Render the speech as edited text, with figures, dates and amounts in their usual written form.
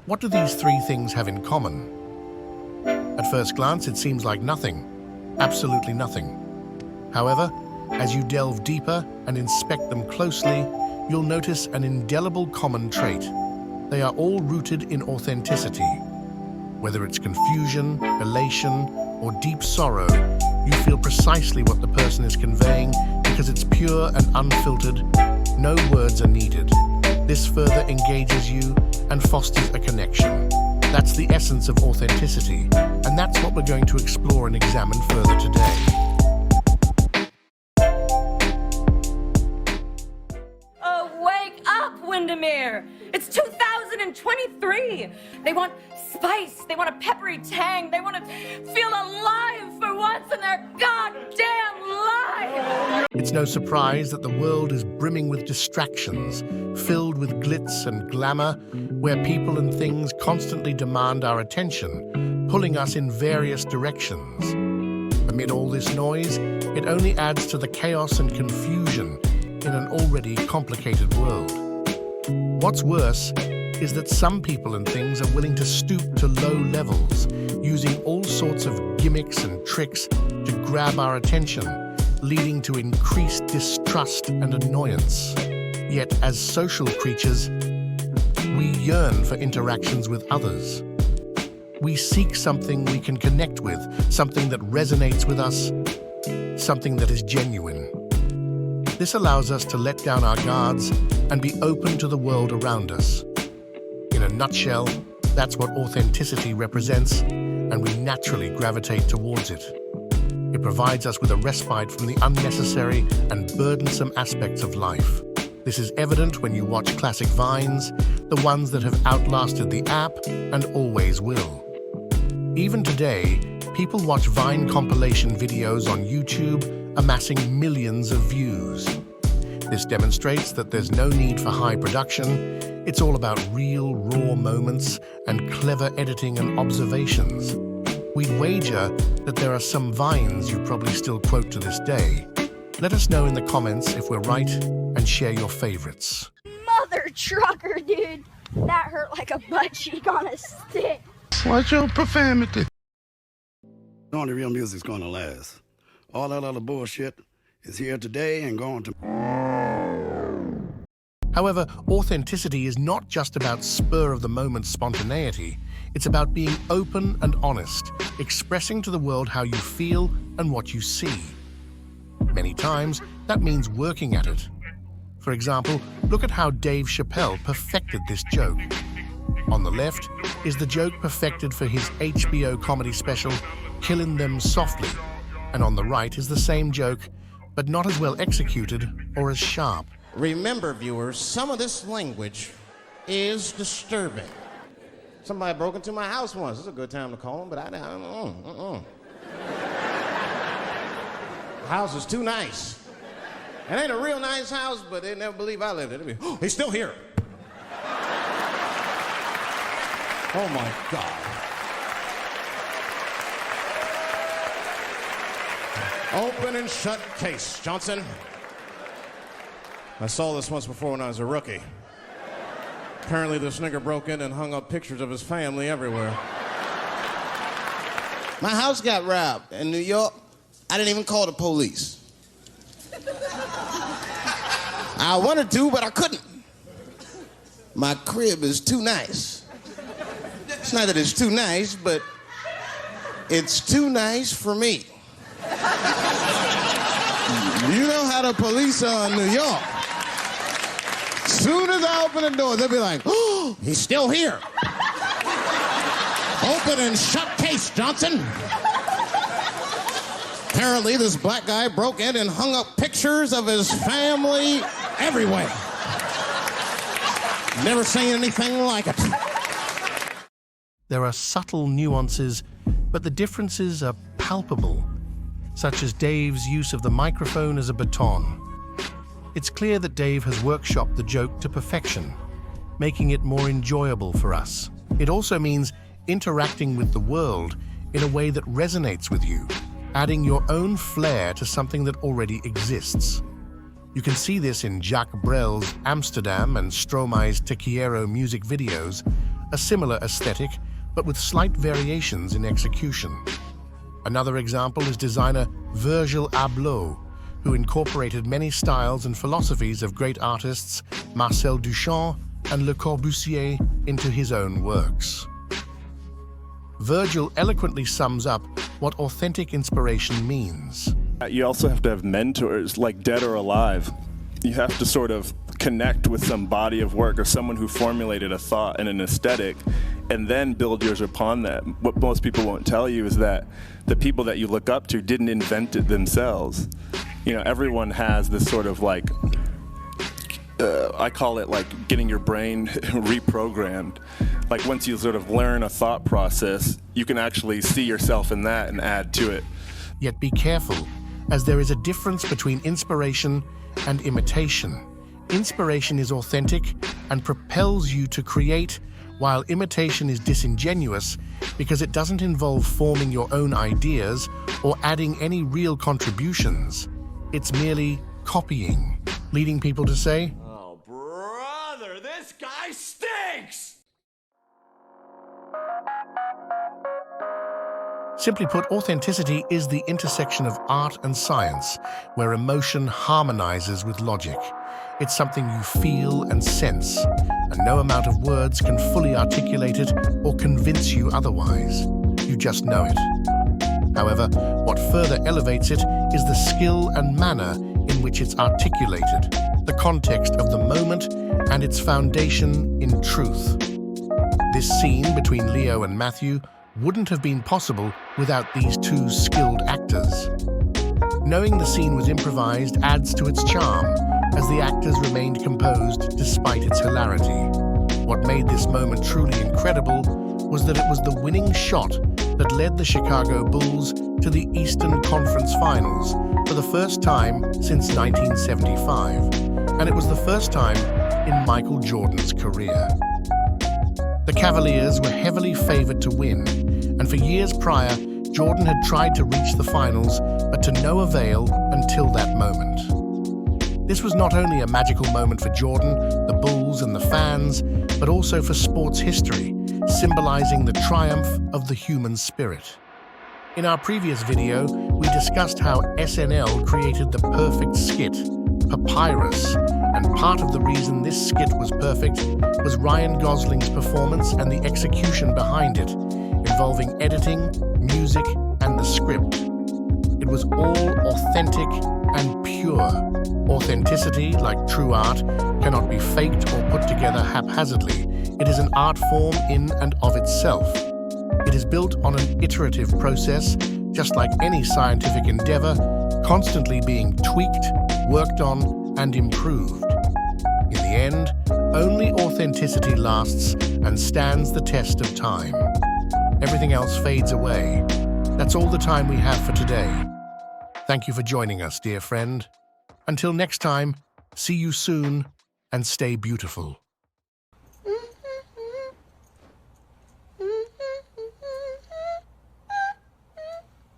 What do these three things have in common? At first glance, it seems like nothing, absolutely nothing. However, as you delve deeper and inspect them closely, you'll notice an indelible common trait. They are all rooted in authenticity. Whether it's confusion, elation, or deep sorrow, you feel precisely what the person is conveying because it's pure and unfiltered. No words are needed. This further engages you and fosters a connection. That's the essence of authenticity, and that's what we're going to explore and examine further today. Wake up, Windermere! It's 2023! They want spice, they want a peppery tang, they want to feel alive for once in their goddamn life! It's no surprise that the world is brimming with distractions, filled with glitz and glamour, where people and things constantly demand our attention, pulling us in various directions. Amid all this noise, it only adds to the chaos and confusion in an already complicated world. What's worse is that some people and things are willing to stoop to low levels, using all sorts of gimmicks and tricks to grab our attention, leading to increased distrust and annoyance. Yet, as social creatures, we yearn for interactions with others. We seek something we can connect with, something that resonates with us, something that is genuine. This allows us to let down our guards and be open to the world around us. In a nutshell, that's what authenticity represents, and we naturally gravitate towards it. It provides us with a respite from the unnecessary and burdensome aspects of life. This is evident when you watch classic vines, the ones that have outlasted the app and always will. Even today, people watch Vine compilation videos on YouTube, amassing millions of views. This demonstrates that there's no need for high production. It's all about real, raw moments and clever editing and observations. We'd wager that there are some Vines you probably still quote to this day. Let us know in the comments if we're right and share your favorites. Mother trucker, dude. That hurt like a butt cheek on a stick. Watch your profanity. Only real music's gonna last. All that other bullshit is here today and gone tomorrow. However, authenticity is not just about spur-of-the-moment spontaneity. It's about being open and honest, expressing to the world how you feel and what you see. Many times, that means working at it. For example, look at how Dave Chappelle perfected this joke. On the left is the joke perfected for his HBO comedy special, Killin' Them Softly. And on the right is the same joke, but not as well executed or as sharp. Remember, viewers, some of this language is disturbing. Somebody broke into my house once. It's a good time to call them, but I don't. The house is too nice. It ain't a real nice house, but they never believe I lived in it. He's still here. Oh, my God. Open and shut case, Johnson. I saw this once before when I was a rookie. Apparently this nigger broke in and hung up pictures of his family everywhere. My house got robbed in New York. I didn't even call the police. I wanted to, but I couldn't. My crib is too nice. It's not that it's too nice, but it's too nice for me. You know how the police are in New York. Soon as I open the door, they'll be like, oh, he's still here. Open and shut case, Johnson. Apparently, this black guy broke in and hung up pictures of his family everywhere. Never seen anything like it. There are subtle nuances, but the differences are palpable, such as Dave's use of the microphone as a baton. It's clear that Dave has workshopped the joke to perfection, making it more enjoyable for us. It also means interacting with the world in a way that resonates with you, adding your own flair to something that already exists. You can see this in Jacques Brel's Amsterdam and Stromae's Te Quiero music videos, a similar aesthetic, but with slight variations in execution. Another example is designer Virgil Abloh, who incorporated many styles and philosophies of great artists Marcel Duchamp and Le Corbusier into his own works. Virgil eloquently sums up what authentic inspiration means. You also have to have mentors, like dead or alive. You have to sort of connect with some body of work or someone who formulated a thought and an aesthetic, and then build yours upon that. What most people won't tell you is that the people that you look up to didn't invent it themselves. You know, everyone has this sort of like, I call it like getting your brain reprogrammed. Like once you sort of learn a thought process, you can actually see yourself in that and add to it. Yet be careful, as there is a difference between inspiration and imitation. Inspiration is authentic and propels you to create, while imitation is disingenuous because it doesn't involve forming your own ideas or adding any real contributions. It's merely copying, leading people to say, Oh, brother, this guy stinks! Simply put, authenticity is the intersection of art and science, where emotion harmonizes with logic. It's something you feel and sense, and no amount of words can fully articulate it or convince you otherwise. You just know it. However, what further elevates it is the skill and manner in which it's articulated, the context of the moment, and its foundation in truth. This scene between Leo and Matthew wouldn't have been possible without these two skilled actors. Knowing the scene was improvised adds to its charm, as the actors remained composed despite its hilarity. What made this moment truly incredible was that it was the winning shot that led the Chicago Bulls to the Eastern Conference Finals for the first time since 1975, and it was the first time in Michael Jordan's career. The Cavaliers were heavily favored to win, and for years prior, Jordan had tried to reach the finals, but to no avail until that moment. This was not only a magical moment for Jordan, the Bulls, and the fans, but also for sports history, symbolizing the triumph of the human spirit. In our previous video, we discussed how SNL created the perfect skit, Papyrus, and part of the reason this skit was perfect was Ryan Gosling's performance and the execution behind it, involving editing, music, and the script. It was all authentic and pure. Authenticity, like true art, cannot be faked or put together haphazardly. It is an art form in and of itself. It is built on an iterative process, just like any scientific endeavor, constantly being tweaked, worked on, and improved. In the end, only authenticity lasts and stands the test of time. Everything else fades away. That's all the time we have for today. Thank you for joining us, dear friend. Until next time, see you soon and stay beautiful.